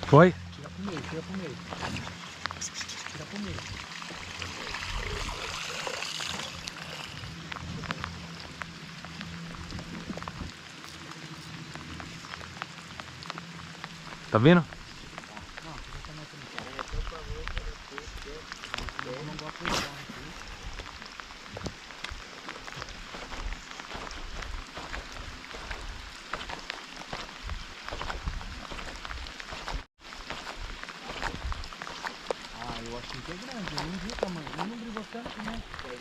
Foi? Tira pro meio, tira pro meio. Tira pro meio. Tá vendo? Não, fica também aqui. Eu não gosto de usar aqui. Ah, eu achei que é grande, eu não vi o tamanho. Eu não brigou tanto, né? Não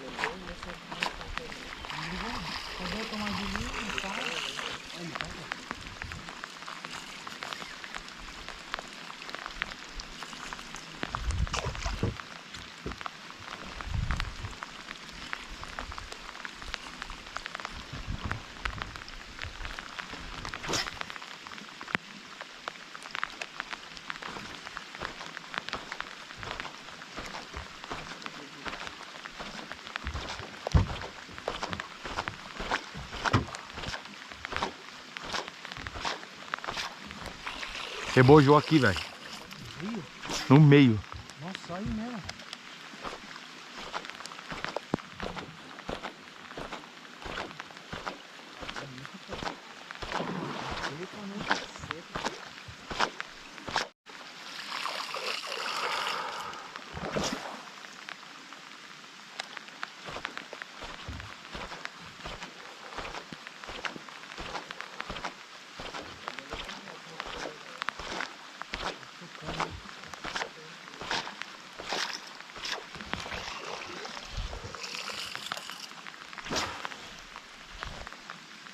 brigou? Cadê o tamanho de livro? Tá? Aí, tá aqui. Rebojou aqui, velho. Viu? No meio. Nossa, aí mesmo.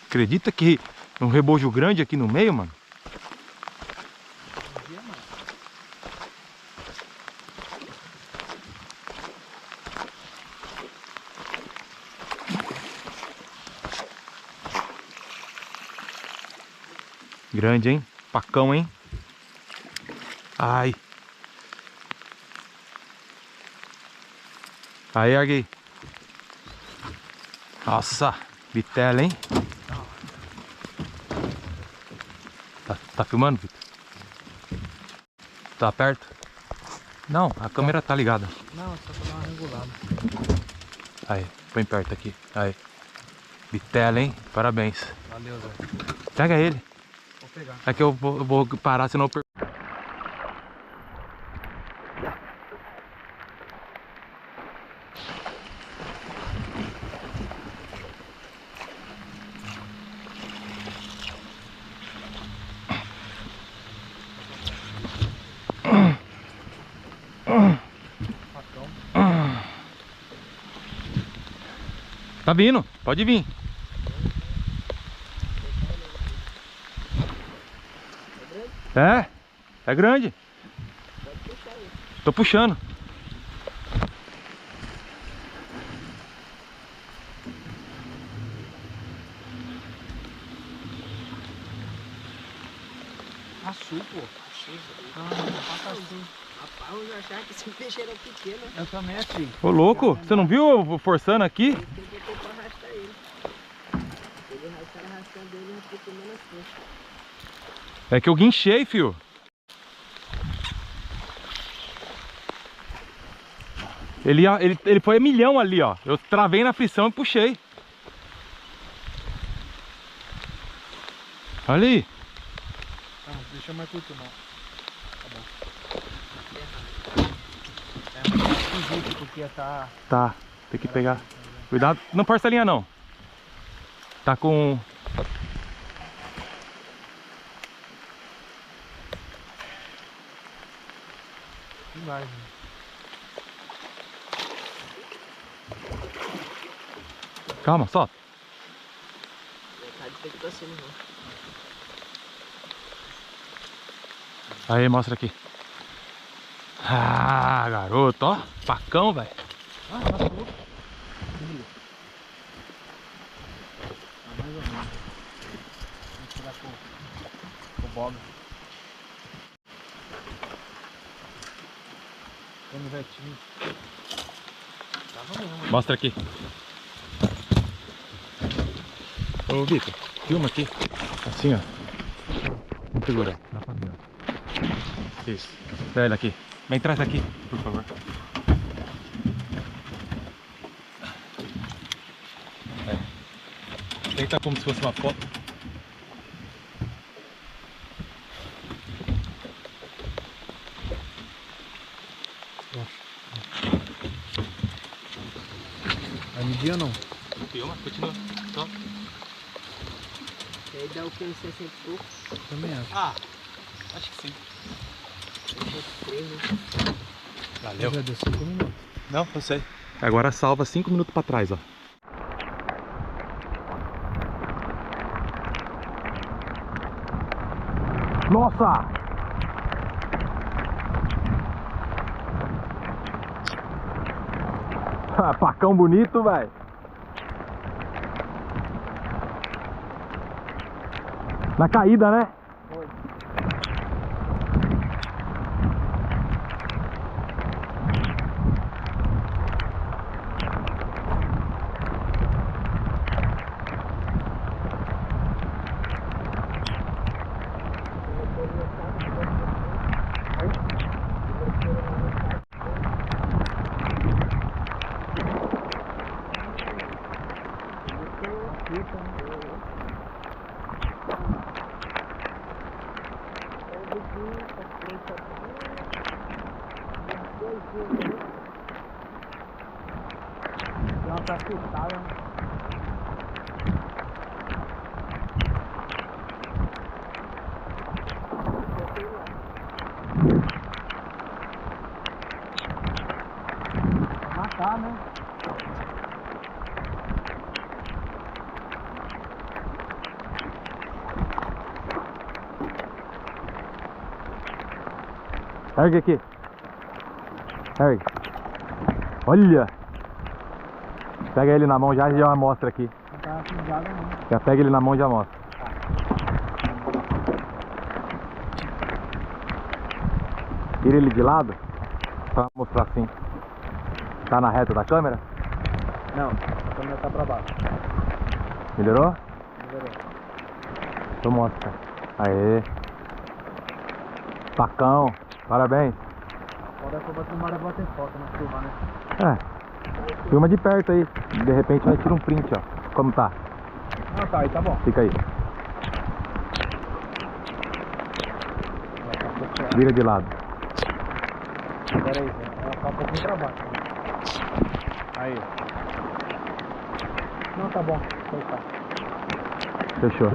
Acredita que um rebojo grande aqui no meio, mano? Grande, hein? Pacão, hein? Ai. Aí, Agui. Nossa, bitela, hein? Tá filmando, Vitor? Tá perto? Não, a câmera tá ligada. Não, só pra dar uma regulada. Aí, põe perto aqui. Aí. Bitela, hein? Parabéns. Valeu, Zé. Pega ele. Vou pegar. É que eu vou parar, senão eu perco. Tá vindo, pode vir. É grande. Tô puxando. Açu, pô. Rapaz, eu achava que esse peixe era pequeno. Eu também achei. Ô louco, você não viu eu forçando aqui? Ele botou pra arrastar ele. Ele arrastando ele, já ficou comendo as coisas. É que eu guinchei, fio. Ele foi a milhão ali, ó. Eu travei na frição e puxei. Olha aí. Não, deixa mais curto não. Tá bom. É muito esquisito porque tá... Tá, tem que pegar. Cuidado, não força a linha não. Tá com... Vai, né? Calma, solta. Tá de frente pra cima, não. Aí, mostra aqui. Ah, garoto, ó. Pacão, velho. Ah, passou. Tá mais ou menos. Vamos tirar com o Bob. Tendo vetinho. Tava mesmo. Mostra aqui. Ô, Vitor, filma aqui. Assim, ó. Vamos segurar. Dá pra ver, ó. Isso. Velho, aqui. Vem, traz aqui, por favor. Tenta como se fosse uma foto. Vai medir ou não? Filma, continua. Só. E aí dá o que? Uns 60 e pouco? Também acho. Ah, acho que sim. 3, né? Valeu. Já deu 5 minutos. Não, eu sei. Agora salva 5 minutos pra trás, ó. Nossa! Pacão bonito, velho. Na caída, né? Foi. Deu uma assustada, né? Matar, né? Ergue aqui. Ergue. Olha! Pega ele na mão já e já mostra aqui. Não tá pisado não. Já pega ele na mão e já mostra. Tira ele de lado pra mostrar assim. Tá na reta da câmera? Não, a câmera tá pra baixo. Melhorou? Melhorou. Então mostra. Aê. Pacão. Parabéns. Agora eu vou tomar bater foto, não filmar, né? É. Filma de perto aí. De repente vai tirar um print, ó. Como tá? Ah, tá, aí tá bom. Fica aí. Vira de lado. Pera aí, ela tá um pouquinho pra baixo. Aí. Não, tá bom. Foi, tá. Fechou.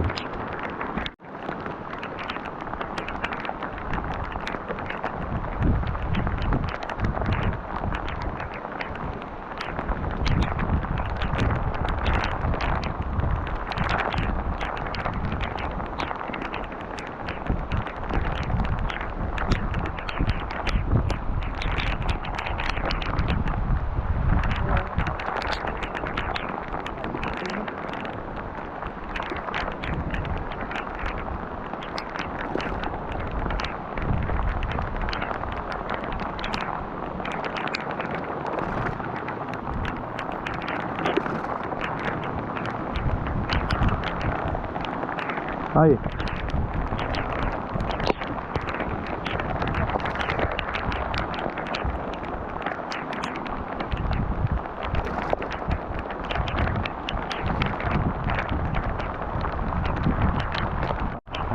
Aí.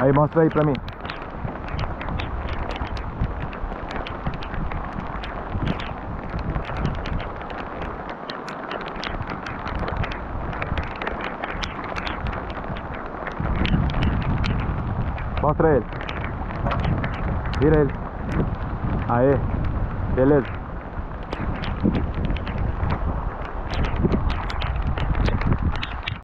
Aí, mostra aí pra mim. Mostra ele. Vira ele. Aê. Beleza.